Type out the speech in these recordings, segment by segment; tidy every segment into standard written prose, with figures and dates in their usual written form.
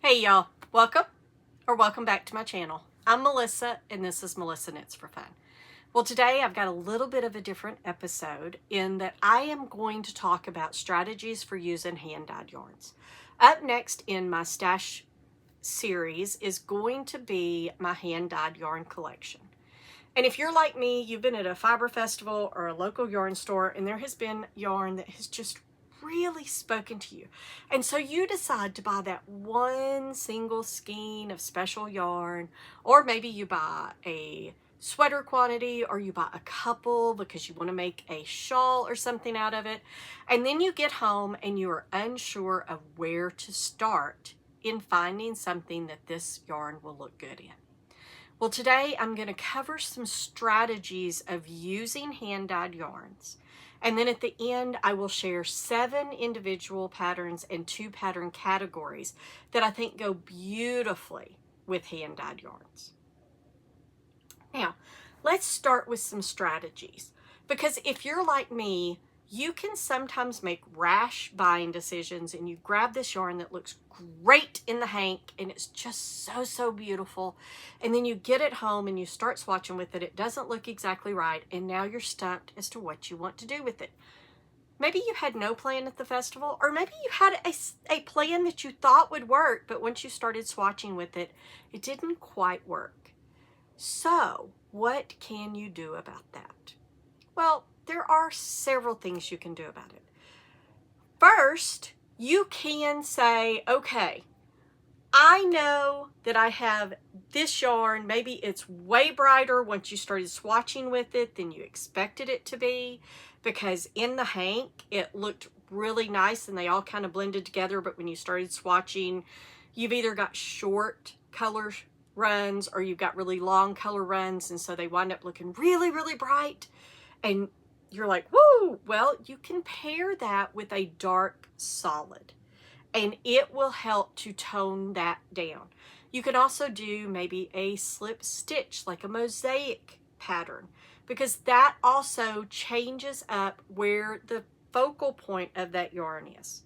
Hey y'all, welcome back to my channel. I'm Melissa and this is Melissa Knits for Fun. Well, today I've got a little bit of a different episode in that I am going to talk about strategies for using hand-dyed yarns. Up next in my stash series is going to be my hand-dyed yarn collection. And if you're like me, you've been at a fiber festival or a local yarn store and there has been yarn that has just really spoken to you. And so you decide to buy that one single skein of special yarn, or maybe you buy a sweater quantity, or you buy a couple because you want to make a shawl or something out of it. And then you get home and you are unsure of where to start in finding something that this yarn will look good in. Well, today I'm going to cover some strategies of using hand-dyed yarns. And then at the end, I will share 7 individual patterns and 2 pattern categories that I think go beautifully with hand-dyed yarns. Now, let's start with some strategies. Because if you're like me, you can sometimes make rash buying decisions and you grab this yarn that looks great in the hank and it's just so beautiful, and then you get it home and you start swatching with it. It doesn't look exactly right, and now you're stumped as to what you want to do with it. Maybe you had no plan at the festival, or maybe you had a plan that you thought would work, but once you started swatching with it, it didn't quite work. So what can you do about that? Well, there are several things you can do about it. First, you can say, okay, I know that I have this yarn. Maybe it's way brighter once you started swatching with it than you expected it to be, because in the hank, it looked really nice and they all kind of blended together. But when you started swatching, you've either got short color runs or you've got really long color runs. And so they wind up looking really bright. And you're like, whoa, well, you can pair that with a dark solid and it will help to tone that down. You can also do maybe a slip stitch, like a mosaic pattern, because that also changes up where the focal point of that yarn is.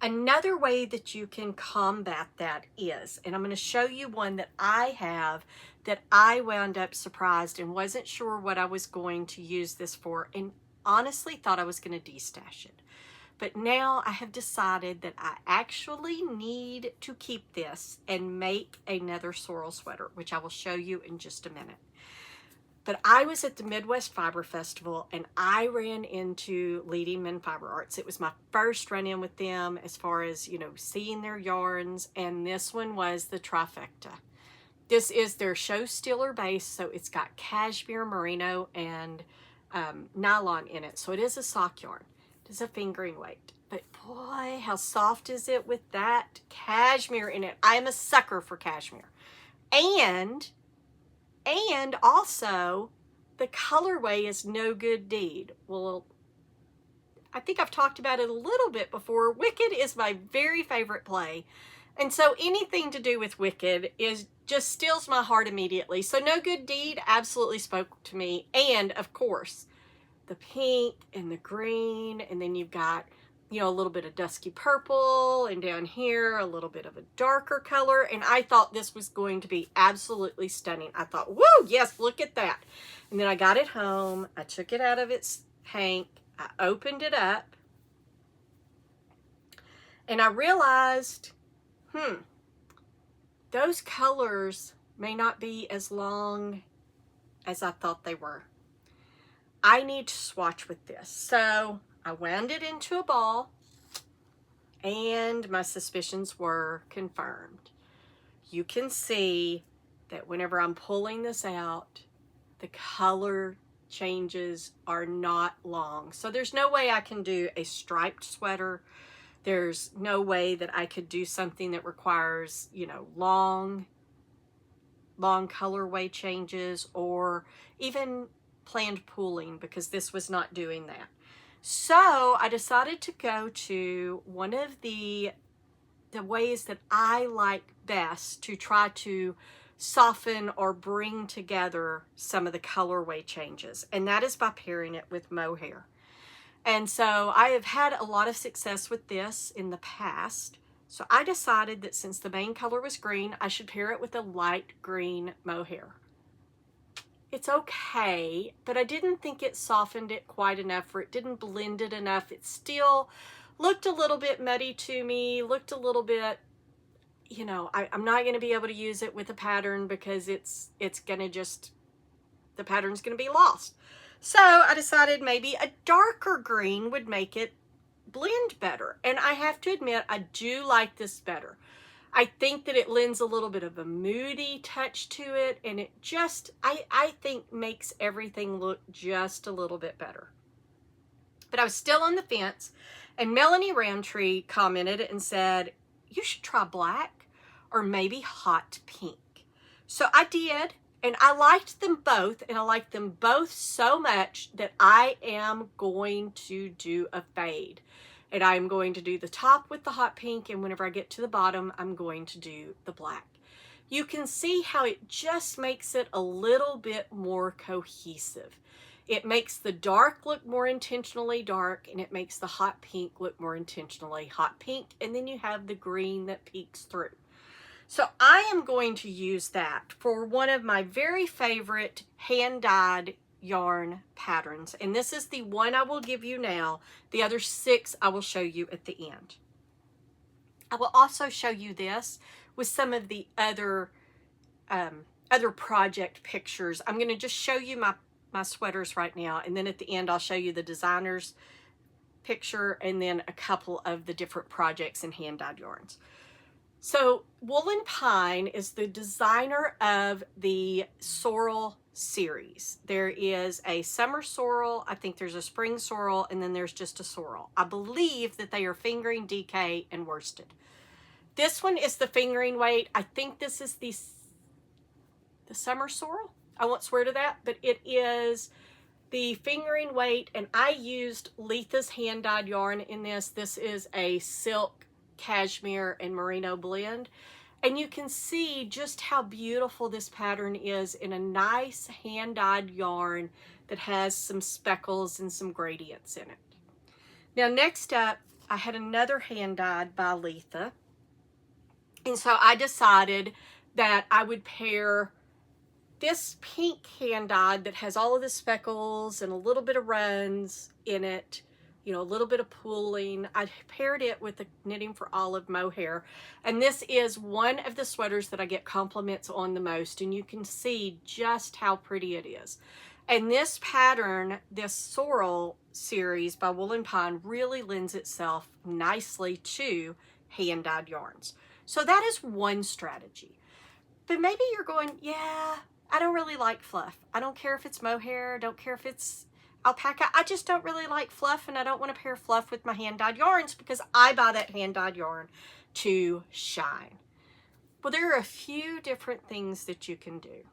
Another way that you can combat that is, and I'm going to show you one that I have that I wound up surprised and wasn't sure what I was going to use this for, and honestly thought I was going to destash it. But now I have decided that I actually need to keep this and make another Sorrel sweater, which I will show you in just a minute. But I was at the Midwest Fiber Festival and I ran into Leading Men Fiber Arts. It was my first run-in with them as far as, seeing their yarns, and this one was the trifecta. This is their show stealer base, so it's got cashmere, merino, and nylon in it. So it is a sock yarn. It is a fingering weight. But boy, how soft is it with that cashmere in it. I am a sucker for cashmere. And also, the colorway is No Good Deed. Well, I think I've talked about it a little bit before. Wicked is my very favorite play. And so anything to do with Wicked just steals my heart immediately. So No Good Deed absolutely spoke to me. And, of course, the pink and the green. And then you've got, a little bit of dusky purple, and down here a little bit of a darker color, and I thought this was going to be absolutely stunning. I thought, woo, yes, look at that. And then I got it home, I took it out of its hank, I opened it up, and I realized, those colors may not be as long as I thought they were. I need to swatch with this. So I wound it into a ball, and my suspicions were confirmed. You can see that whenever I'm pulling this out, the color changes are not long. So there's no way I can do a striped sweater. There's no way that I could do something that requires, long colorway changes, or even planned pooling, because this was not doing that. So I decided to go to one of the ways that I like best to try to soften or bring together some of the colorway changes, and that is by pairing it with mohair. And so I have had a lot of success with this in the past. So I decided that since the main color was green, I should pair it with a light green mohair. It's okay, but I didn't think it softened it quite enough, or it didn't blend it enough. It still looked a little bit muddy to me, looked a little bit, you know, I'm not going to be able to use it with a pattern because it's going to just, the pattern's going to be lost. So I decided maybe a darker green would make it blend better. And I have to admit, I do like this better. I think that it lends a little bit of a moody touch to it, and it just, I think makes everything look just a little bit better. But I was still on the fence, and Melanie Roundtree commented and said, you should try black or maybe hot pink. So I did, and I liked them both, and I liked them both so much that I am going to do a fade. And I'm going to do the top with the hot pink, and whenever I get to the bottom, I'm going to do the black. You can see how it just makes it a little bit more cohesive. It makes the dark look more intentionally dark, and it makes the hot pink look more intentionally hot pink, and then you have the green that peeks through. So I am going to use that for one of my very favorite hand-dyed yarn patterns, and this is the one I will give you now. The other 6 I will show you at the end. I will also show you this with some of the other project pictures. I'm going to just show you my sweaters right now, and then at the end I'll show you the designer's picture and then a couple of the different projects and hand-dyed yarns. So Woolen Pine is the designer of the Sorrel series. There is a summer sorrel, I think there's a spring sorrel, and then there's just a sorrel. I believe that they are fingering, DK, and worsted. This one is the fingering weight. I think this is the summer sorrel. I won't swear to that, but it is the fingering weight, and I used Letha's hand-dyed yarn in this. This is a silk, cashmere, and merino blend. And you can see just how beautiful this pattern is in a nice hand-dyed yarn that has some speckles and some gradients in it. Now next up, I had another hand-dyed by Letha. And so I decided that I would pair this pink hand-dyed that has all of the speckles and a little bit of runs in it, you know, a little bit of pooling. I paired it with the Knitting for Olive mohair, and this is one of the sweaters that I get compliments on the most, and you can see just how pretty it is. And this pattern, this Sorrel series by Woolen Pine, really lends itself nicely to hand-dyed yarns. So that is one strategy. But maybe you're going, yeah, I don't really like fluff. I don't care if it's mohair, I don't care if it's alpaca. I just don't really like fluff, and I don't want to pair fluff with my hand-dyed yarns because I buy that hand-dyed yarn to shine. Well, there are a few different things that you can do.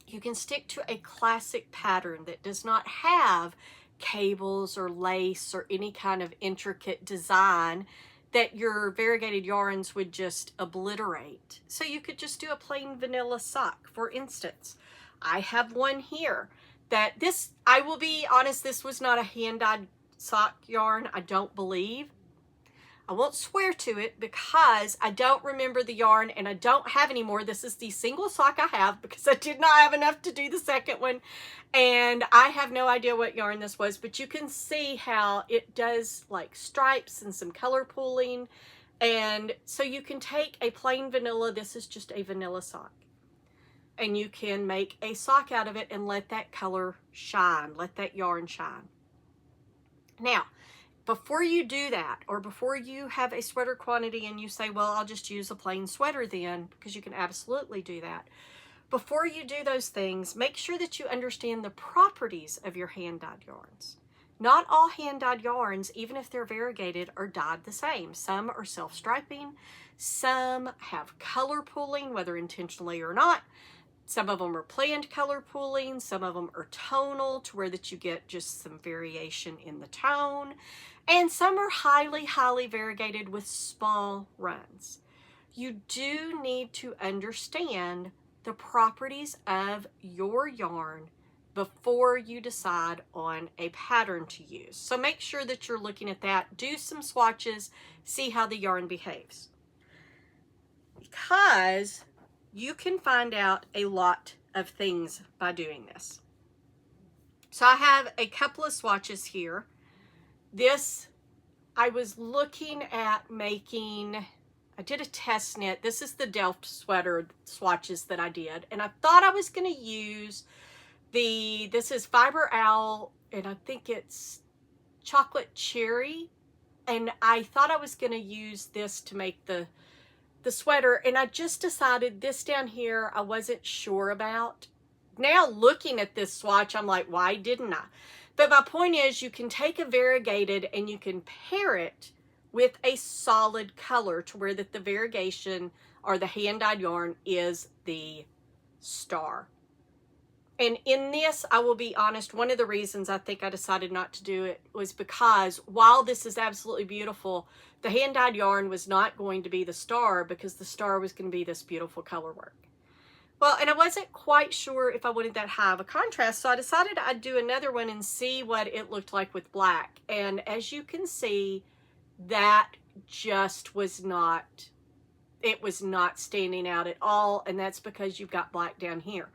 You can stick to a classic pattern that does not have cables or lace or any kind of intricate design that your variegated yarns would just obliterate. So you could just do a plain vanilla sock, for instance. I have one here that this, I will be honest, this was not a hand-dyed sock yarn, I don't believe. I won't swear to it because I don't remember the yarn and I don't have any more. This is the single sock I have because I did not have enough to do the second one. And I have no idea what yarn this was, but you can see how it does like stripes and some color pooling. And so you can take a plain vanilla, this is just a vanilla sock, and you can make a sock out of it and let that color shine, let that yarn shine. Now, before you do that, or before you have a sweater quantity and you say, well, I'll just use a plain sweater then, because you can absolutely do that. Before you do those things, make sure that you understand the properties of your hand-dyed yarns. Not all hand-dyed yarns, even if they're variegated, are dyed the same. Some are self-striping, some have color pooling, whether intentionally or not. Some of them are planned color pooling, some of them are tonal to where that you get just some variation in the tone, and some are highly, highly variegated with small runs. You do need to understand the properties of your yarn before you decide on a pattern to use. So make sure that you're looking at that. Do some swatches, see how the yarn behaves. Because you can find out a lot of things by doing this. So I have a couple of swatches here. This, I was looking at making, I did a test knit. This is the Delft sweater swatches that I did. And I thought I was going to use this is Fiber Owl, and I think it's Chocolate Cherry. And I thought I was going to use this to make the sweater. And I just decided this down here I wasn't sure about. Now looking at this swatch, I'm like, why didn't I? But my point is, you can take a variegated and you can pair it with a solid color to where that the variegation or the hand-dyed yarn is the star. And in this, I will be honest, one of the reasons I think I decided not to do it was because while this is absolutely beautiful, the hand-dyed yarn was not going to be the star, because the star was going to be this beautiful color work. Well, and I wasn't quite sure if I wanted that high of a contrast, so I decided I'd do another one and see what it looked like with black. And as you can see, that just was not, it was not standing out at all, and that's because you've got black down here.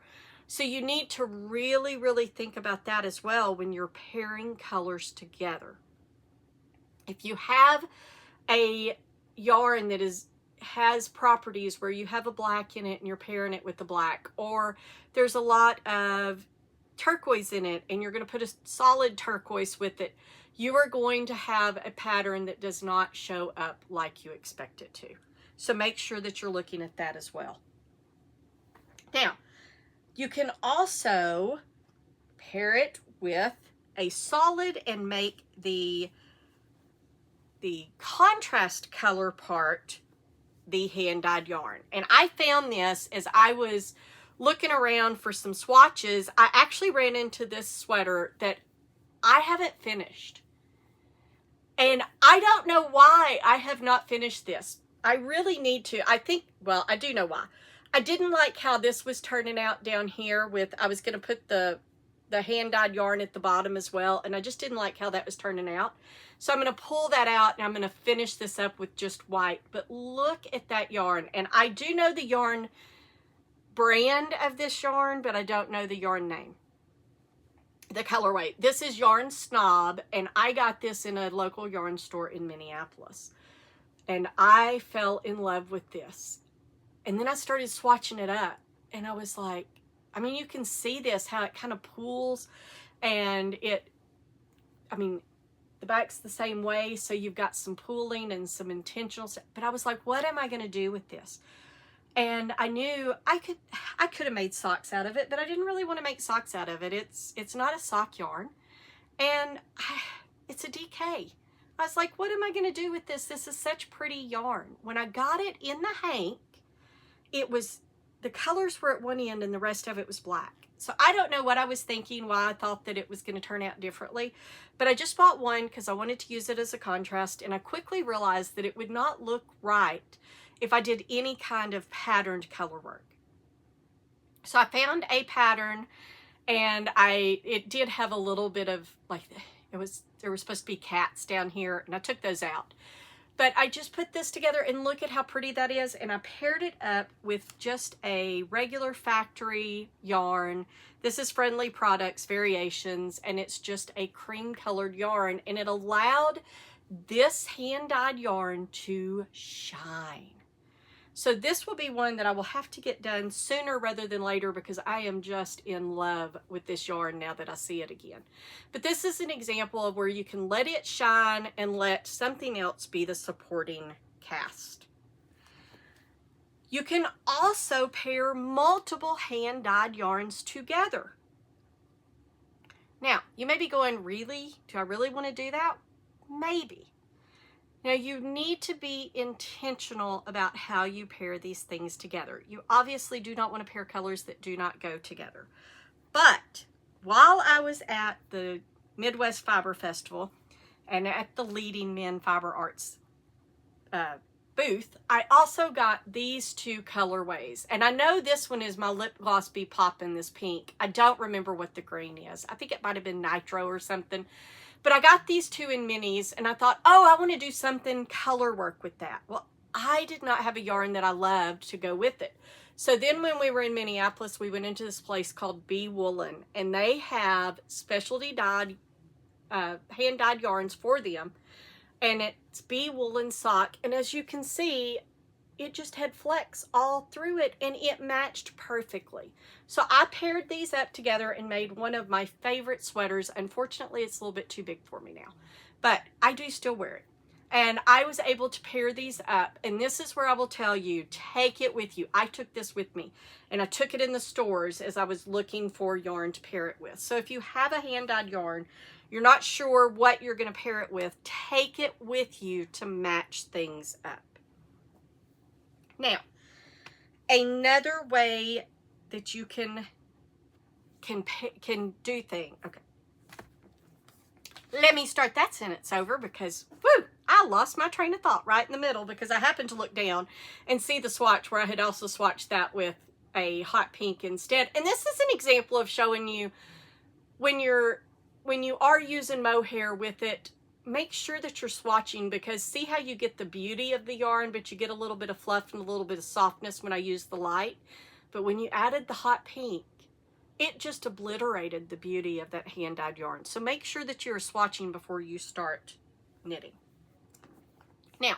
So you need to really, really think about that as well when you're pairing colors together. If you have a yarn that has properties where you have a black in it and you're pairing it with the black, or there's a lot of turquoise in it and you're going to put a solid turquoise with it, you are going to have a pattern that does not show up like you expect it to. So make sure that you're looking at that as well. Now, you can also pair it with a solid and make the contrast color part the hand-dyed yarn. And I found this as I was looking around for some swatches. I actually ran into this sweater that I haven't finished. And I don't know why I have not finished this. I really need to. I think, well, I do know why. I didn't like how this was turning out down here with, I was going to put the hand-dyed yarn at the bottom as well, and I just didn't like how that was turning out. So I'm going to pull that out and I'm going to finish this up with just white. But look at that yarn. And I do know the yarn brand of this yarn, but I don't know the yarn name, the colorway. This is Yarn Snob, and I got this in a local yarn store in Minneapolis. And I fell in love with this. And then I started swatching it up, and I was like, I mean, you can see this, how it kind of pools, and it, I mean, the back's the same way, so you've got some pooling and some intentional stuff. But I was like, what am I going to do with this? And I knew I could have made socks out of it, but I didn't really want to make socks out of it. It's not a sock yarn, and it's a DK. I was like, what am I going to do with this? This is such pretty yarn. When I got it in the hank, it was, the colors were at one end and the rest of it was black. So I don't know what I was thinking, why I thought that it was going to turn out differently. But I just bought one because I wanted to use it as a contrast. And I quickly realized that it would not look right if I did any kind of patterned color work. So I found a pattern, and it did have a little bit of, like, there were supposed to be cats down here, and I took those out. But I just put this together, and look at how pretty that is. And I paired it up with just a regular factory yarn. This is Friendly Products Variations, and it's just a cream colored yarn. And it allowed this hand-dyed yarn to shine. So this will be one that I will have to get done sooner rather than later, because I am just in love with this yarn now that I see it again. But this is an example of where you can let it shine and let something else be the supporting cast. You can also pair multiple hand-dyed yarns together. Now, you may be going, really? Do I really want to do that? Maybe. Now, you need to be intentional about how you pair these things together. You obviously do not want to pair colors that do not go together. But while I was at the Midwest Fiber Festival and at the Leading Men Fiber Arts booth, I also got these two colorways. And I know this one is my lip gloss be poppin', this pink. I don't remember what the green is. I think it might have been nitro or something. But I got these two in minis and I thought, oh, I want to do something color work with that. Well, I did not have a yarn that I loved to go with it. So then when we were in Minneapolis, we went into this place called Bee Woolen, and they have specialty dyed, hand-dyed yarns for them. And it's Bee Woolen sock. And as you can see, it just had flecks all through it and it matched perfectly. So I paired these up together and made one of my favorite sweaters. Unfortunately, it's a little bit too big for me now, but I do still wear it. And I was able to pair these up, and this is where I will tell you, take it with you. I took this with me, and I took it in the stores as I was looking for yarn to pair it with. So if you have a hand-dyed yarn, you're not sure what you're going to pair it with, take it with you to match things up. Now, another way that you can do things. Okay. Let me start that sentence over because, whoo, I lost my train of thought right in the middle because I happened to look down and see the swatch where I had also swatched that with a hot pink instead. And this is an example of showing you when you are using mohair with it, make sure that you're swatching, because see how you get the beauty of the yarn, but you get a little bit of fluff and a little bit of softness when I use the light. But when you added the hot pink, it just obliterated the beauty of that hand-dyed yarn. So make sure that you're swatching before you start knitting. Now,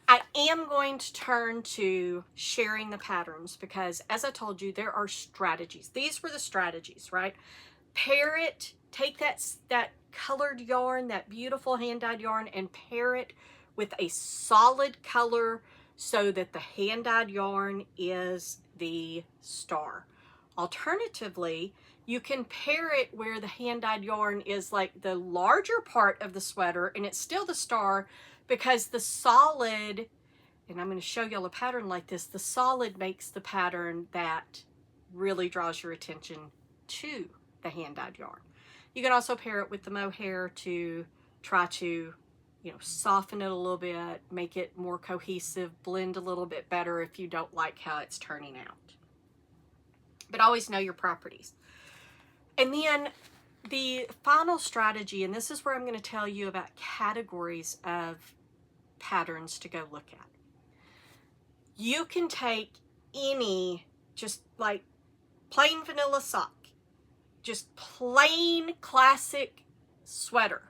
I am going to turn to sharing the patterns because, as I told you, there are strategies. These were the strategies, right? Pair it, take that colored yarn, that beautiful hand-dyed yarn, and pair it with a solid color so that the hand-dyed yarn is the star. Alternatively, you can pair it where the hand-dyed yarn is like the larger part of the sweater and it's still the star, because the solid, and I'm going to show y'all a pattern like this, the solid makes the pattern that really draws your attention to the hand-dyed yarn. You can also pair it with the mohair to try to, soften it a little bit, make it more cohesive, blend a little bit better if you don't like how it's turning out. But always know your properties. And then the final strategy, and this is where I'm going to tell you about categories of patterns to go look at. You can take any, just like plain vanilla sock, just plain classic sweater,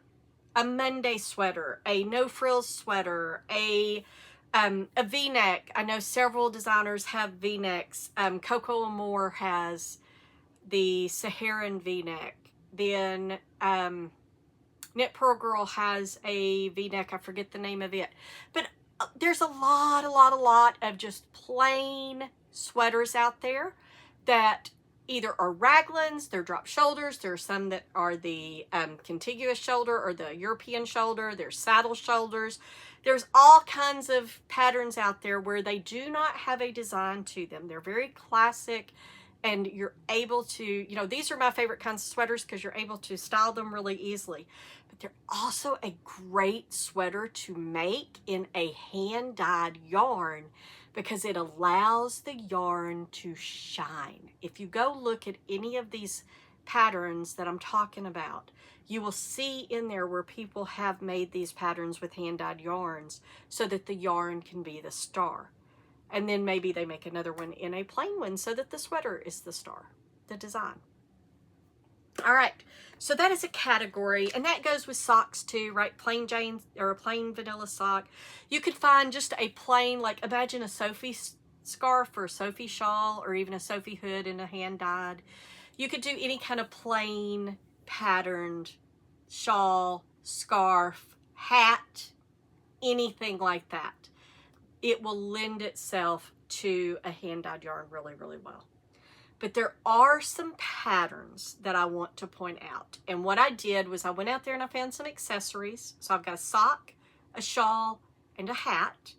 a Monday sweater, a no frills sweater, a V-neck. I know several designers have V-necks. Coco Amore has the Saharan V-neck. Then Knit Pearl Girl has a V-neck. I forget the name of it. But there's a lot of just plain sweaters out there that either are raglans, they're drop shoulders. There are some that are the contiguous shoulder or the European shoulder. There's saddle shoulders. There's all kinds of patterns out there where they do not have a design to them. They're very classic, and you're able to, these are my favorite kinds of sweaters because you're able to style them really easily. But they're also a great sweater to make in a hand-dyed yarn because it allows the yarn to shine. If you go look at any of these patterns that I'm talking about, you will see in there where people have made these patterns with hand-dyed yarns so that the yarn can be the star. And then maybe they make another one in a plain one so that the sweater is the star, the design. All right, so that is a category, and that goes with socks too, right? Plain Jane or a plain vanilla sock. You could find just a plain, like imagine a Sophie scarf or a Sophie shawl or even a Sophie hood in a hand-dyed. You could do any kind of plain patterned shawl, scarf, hat, anything like that. It will lend itself to a hand-dyed yarn really, really well. But there are some patterns that I want to point out. And what I did was I went out there and I found some accessories. So I've got a sock, a shawl, and a hat.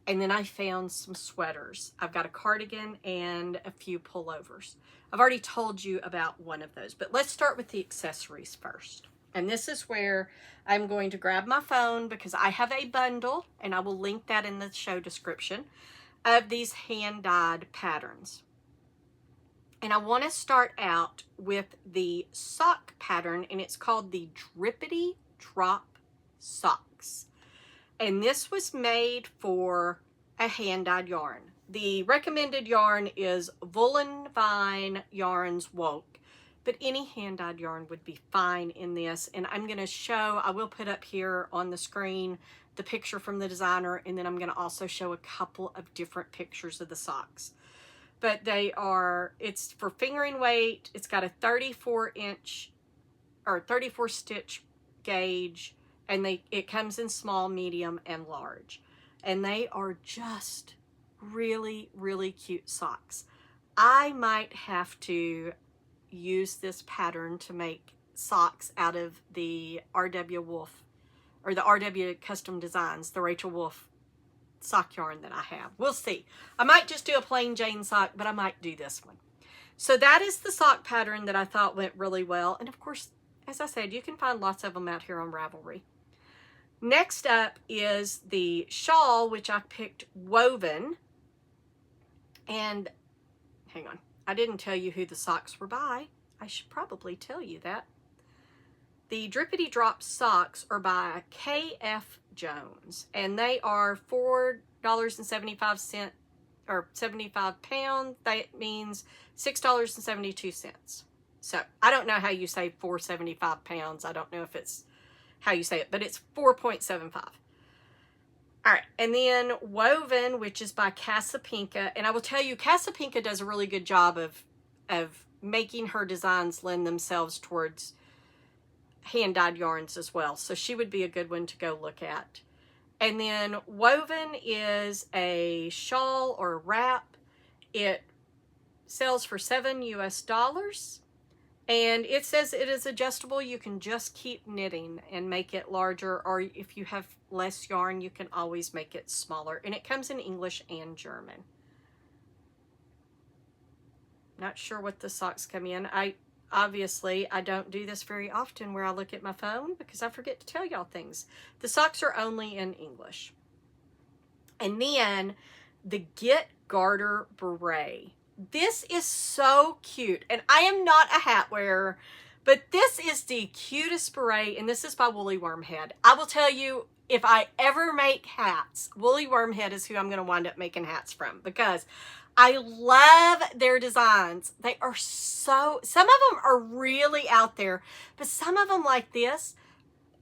And then I found some sweaters. I've got a cardigan and a few pullovers. I've already told you about one of those, but let's start with the accessories first. And this is where I'm going to grab my phone, because I have a bundle, and I will link that in the show description, of these hand-dyed patterns. And I want to start out with the sock pattern, and it's called the Drippity Drop Socks. And this was made for a hand-dyed yarn. The recommended yarn is Woolen Vine Yarns Woke, but any hand-dyed yarn would be fine in this. And I'm going to show, I will put up here on the screen the picture from the designer, and then I'm going to also show a couple of different pictures of the socks. But they are, it's for fingering weight. It's got a 34 stitch gauge, and it comes in small, medium, and large. And they are just really, really cute socks. I might have to use this pattern to make socks out of the R.W. Wolf, or the R.W. Custom Designs, the Rachel Wolf sock yarn that I have. We'll see. I might just do a plain Jane sock, but I might do this one. So that is the sock pattern that I thought went really well. And of course, as I said, you can find lots of them out here on Ravelry. Next up is the shawl, which I picked woven. And hang on, I didn't tell you who the socks were by. I should probably tell you that. The Drippity Drop Socks are by K.F. Jones, and they are $4.75 or 75 pounds. That means $6.72. So I don't know how you say 475 pounds. I don't know if it's how you say it, but it's 4.75. All right, and then woven, which is by Casapinka, and I will tell you, Casapinka does a really good job of making her designs lend themselves towards hand-dyed yarns as well. So she would be a good one to go look at. And then woven is a shawl or wrap. It sells for $7 US. And it says it is adjustable. You can just keep knitting and make it larger, or if you have less yarn, you can always make it smaller. And it comes in English and German. Not sure what the socks come in. Obviously, I don't do this very often where I look at my phone, because I forget to tell y'all things. The socks are only in English. And then the Get-Garter Beret. This is so cute. And I am not a hat wearer, but this is the cutest beret, and this is by Woolly Wormhead. I will tell you, if I ever make hats, Woolly Wormhead is who I'm going to wind up making hats from, because I love their designs. They are so, some of them are really out there, but some of them like this,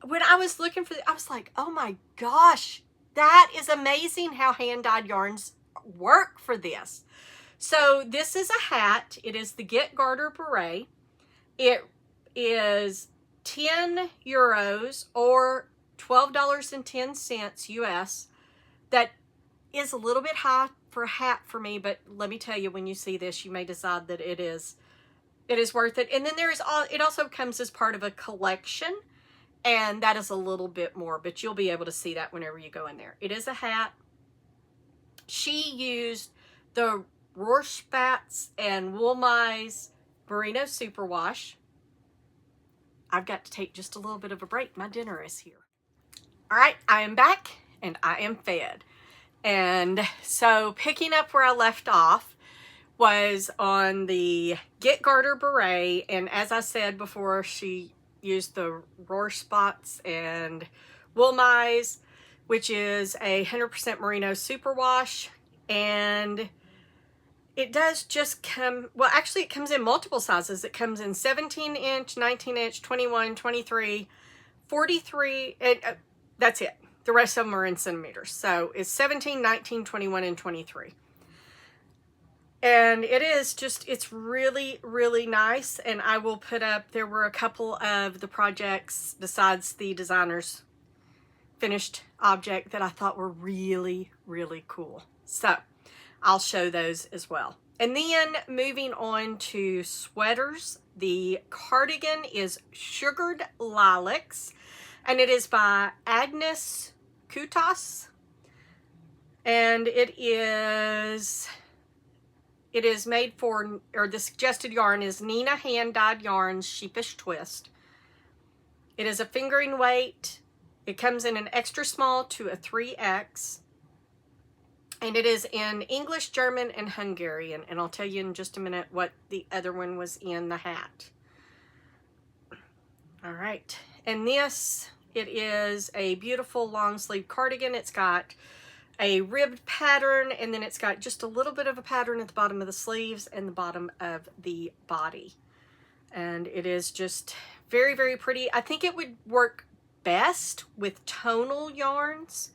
when I was looking for, I was like, oh my gosh, that is amazing how hand-dyed yarns work for this. So this is a hat. It is the Get-Garter Beret. It is 10 euros or $12.10 US. That is a little bit high for a hat for me, but let me tell you, when you see this, you may decide that it is worth it. And then it also comes as part of a collection, and that is a little bit more, but you'll be able to see that whenever you go in there. It is a hat. She used the Rorschach's and Woolmy's Merino Superwash. I've got to take just a little bit of a break. My dinner is here. All right, I am back and I am fed. And so picking up where I left off was on the Get-Garter Beret. And as I said before, she used the Rorschach's and Woolmy's, which is a 100% Merino Superwash. And it does just come, well, actually it comes in multiple sizes. It comes in 17 inch, 19 inch, 21, 23, 43, and that's it. The rest of them are in centimeters. So it's 17, 19, 21, and 23. And it is just, it's really, really nice. And I will put up, there were a couple of the projects besides the designer's finished object that I thought were really, really cool. So I'll show those as well. And then moving on to sweaters, the cardigan is Sugared Lilacs, and it is by Agnes Kutas. And it is made for, or the suggested yarn is Nina Hand Dyed Yarns Sheepish Twist. It is a fingering weight. It comes in an extra small to a 3X. And it is in English, German, and Hungarian. And I'll tell you in just a minute what the other one was in the hat. All right. And this, it is a beautiful long sleeve cardigan. It's got a ribbed pattern, and then it's got just a little bit of a pattern at the bottom of the sleeves and the bottom of the body. And it is just very, very pretty. I think it would work best with tonal yarns.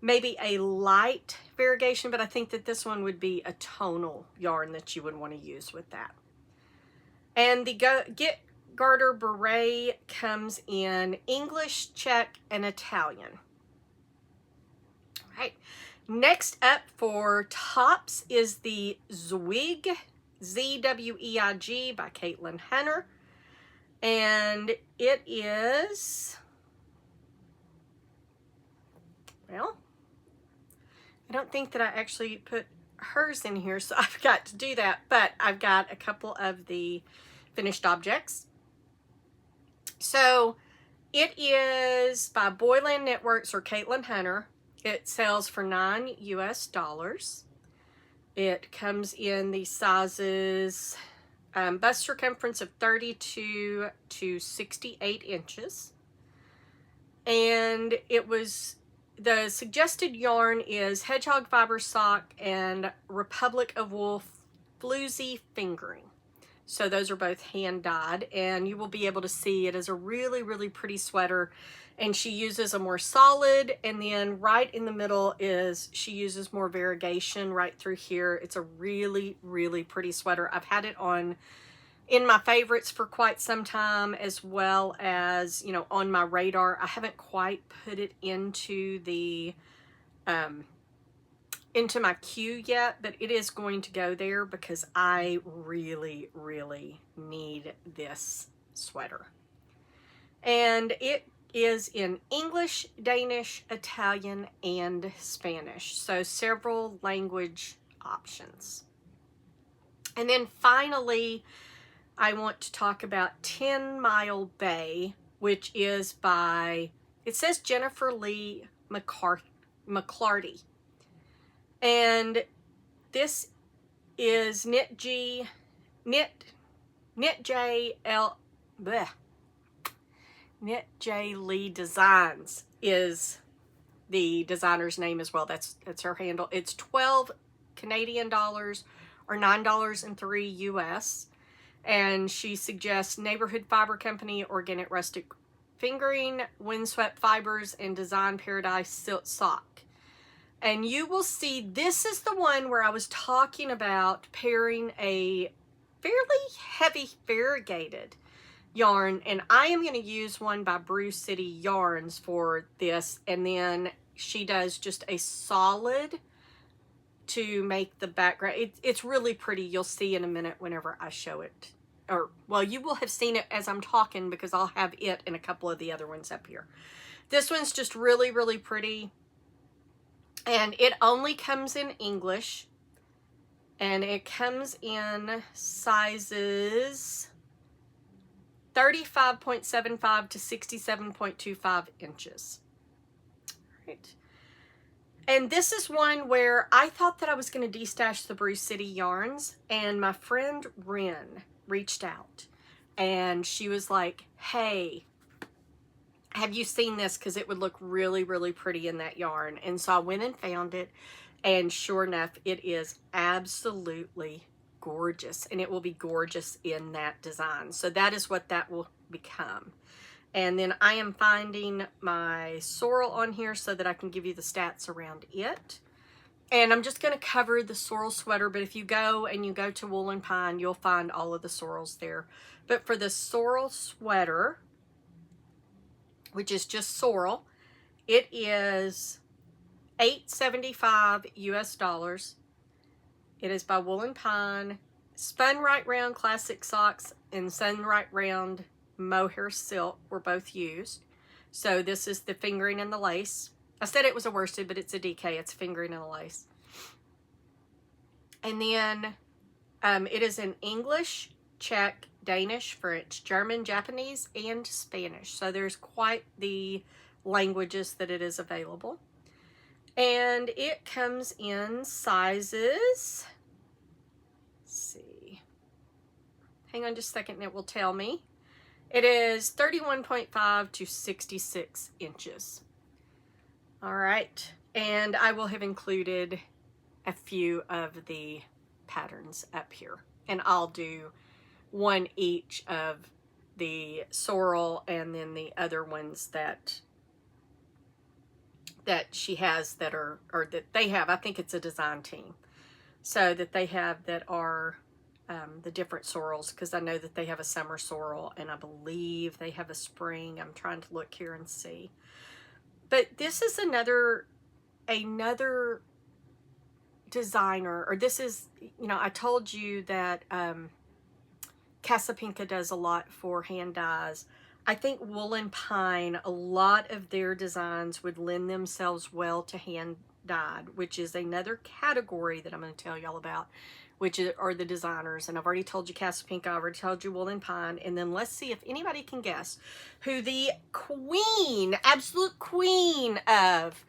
Maybe a light variegation, but I think that this one would be a tonal yarn that you would want to use with that. And the Get-Garter Beret comes in English, Czech, and Italian. All right. Next up for tops is the Zweig, Zweig by Caitlin Hunter. And it is, well, I don't think that I actually put hers in here, so I've got to do that, but I've got a couple of the finished objects. So it is by Boyland Networks or Caitlin Hunter. It sells for $9 US. It comes in the sizes bust circumference of 32 to 68 inches. And it was, the suggested yarn is Hedgehog Fiber Sock and Republic of Wool Floozy Fingering. So those are both hand dyed, and you will be able to see it as a really, really pretty sweater. And she uses a more solid, and then right in the middle is, she uses more variegation right through here. It's a really, really pretty sweater. I've had it on in my favorites for quite some time, as well as, you know, on my radar. I haven't quite put it into the into my queue yet, but it is going to go there because I really, really need this sweater. And it is in English, Danish, Italian, and Spanish. So several language options. And then finally, I want to talk about 10 Mile Bay, which is by, it says Jennifer Lee McClarty. And this is Knit J Lee Designs is the designer's name as well. That's her handle. It's 12 Canadian dollars or $9.03 US. And she suggests Neighborhood Fiber Company, Organic Rustic Fingering, Windswept Fibers, and Design Paradise Silk Sock. And you will see, this is the one where I was talking about pairing a fairly heavy variegated yarn. And I am going to use one by Brew City Yarns for this. And then she does just a solid to make the background. It's really pretty. You'll see in a minute whenever I show it. Or, well, you will have seen it as I'm talking because I'll have it in a couple of the other ones up here. This one's just really, really pretty. And it only comes in English. And it comes in sizes 35.75 to 67.25 inches. All right. And this is one where I thought that I was going to destash the Brew City Yarns. And my friend Ren reached out. And she was like, hey, have you seen this? Because it would look really, really pretty in that yarn. And so I went and found it. And sure enough, it is absolutely gorgeous. And it will be gorgeous in that design. So that is what that will become. And then I am finding my Sorrel on here so that I can give you the stats around it. And I'm just going to cover the Sorrel sweater. But if you go and you go to Wool and Pine, you'll find all of the Sorrels there. But for the Sorrel sweater, which is just Sorrel, it is $8.75 US. It is by Wool and Pine, spun right round classic socks and sun right round mohair silk were both used. So this is the fingering and the lace. I said it was a worsted, but it's a DK. It's fingering and a lace. And then it is in English, Czech, Danish, French, German, Japanese, and Spanish. So there's quite the languages that it is available. And it comes in sizes. Let's see. Hang on just a second and it will tell me. It is 31.5 to 66 inches. All right. And I will have included a few of the patterns up here. And I'll do one each of the Sorrel and then the other ones that she has that are, or that they have. I think it's a design team. So that they have that are the different sorrels, because I know that they have a summer sorrel and I believe they have a spring. I'm trying to look here and see. But this is another designer, or this is, you know, I told you that Casapinka does a lot for hand dyes. I think Woolen Pine, a lot of their designs would lend themselves well to hand dyed, which is another category that I'm going to tell y'all about, which are the designers. And I've already told you Casapinka, I've already told you Woolen Pine, and then let's see if anybody can guess who the queen, absolute queen of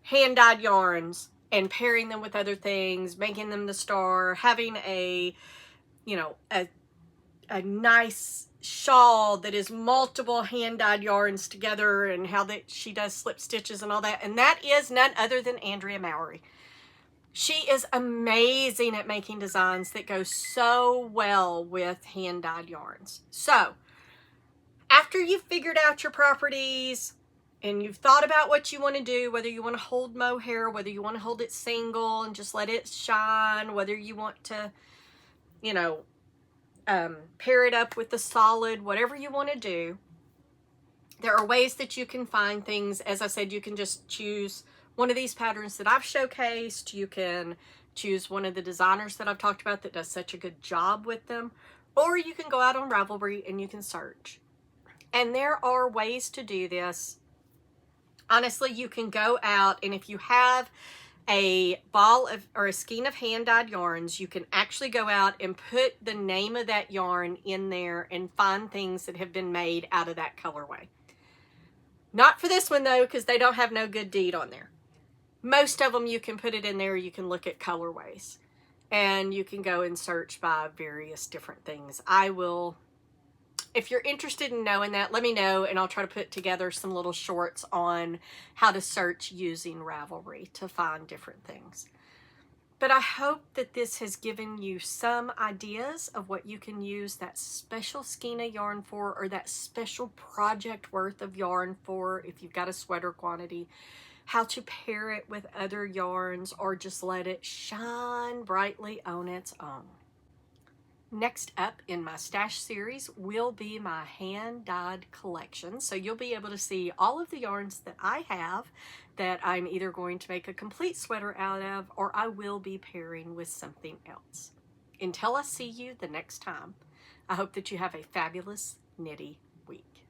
hand dyed yarns and pairing them with other things, making them the star, having a, you know, a nice shawl that is multiple hand-dyed yarns together, and how that she does slip stitches and all that. And that is none other than Andrea Mowry. She is amazing at making designs that go so well with hand-dyed yarns. So after you've figured out your properties and you've thought about what you want to do, whether you want to hold mohair, whether you want to hold it single and just let it shine, whether you want to, you know, pair it up with the solid, whatever you want to do, there are ways that you can find things. As I said, you can just choose one of these patterns that I've showcased. You can choose one of the designers that I've talked about that does such a good job with them, or you can go out on Ravelry and you can search. And there are ways to do this. Honestly, you can go out, and if you have a ball of, or a skein of hand-dyed yarns, you can actually go out and put the name of that yarn in there and find things that have been made out of that colorway. Not for this one though, because they don't have no good deed on there. Most of them you can put it in there, you can look at colorways, and you can go and search by various different things. I will, if you're interested in knowing that, let me know, and I'll try to put together some little shorts on how to search using Ravelry to find different things. But I hope that this has given you some ideas of what you can use that special skein of yarn for, or that special project worth of yarn for, if you've got a sweater quantity, how to pair it with other yarns, or just let it shine brightly on its own. Next up in my stash series will be my hand-dyed collection. So you'll be able to see all of the yarns that I have that I'm either going to make a complete sweater out of, or I will be pairing with something else. Until I see you the next time, I hope that you have a fabulous knitty week.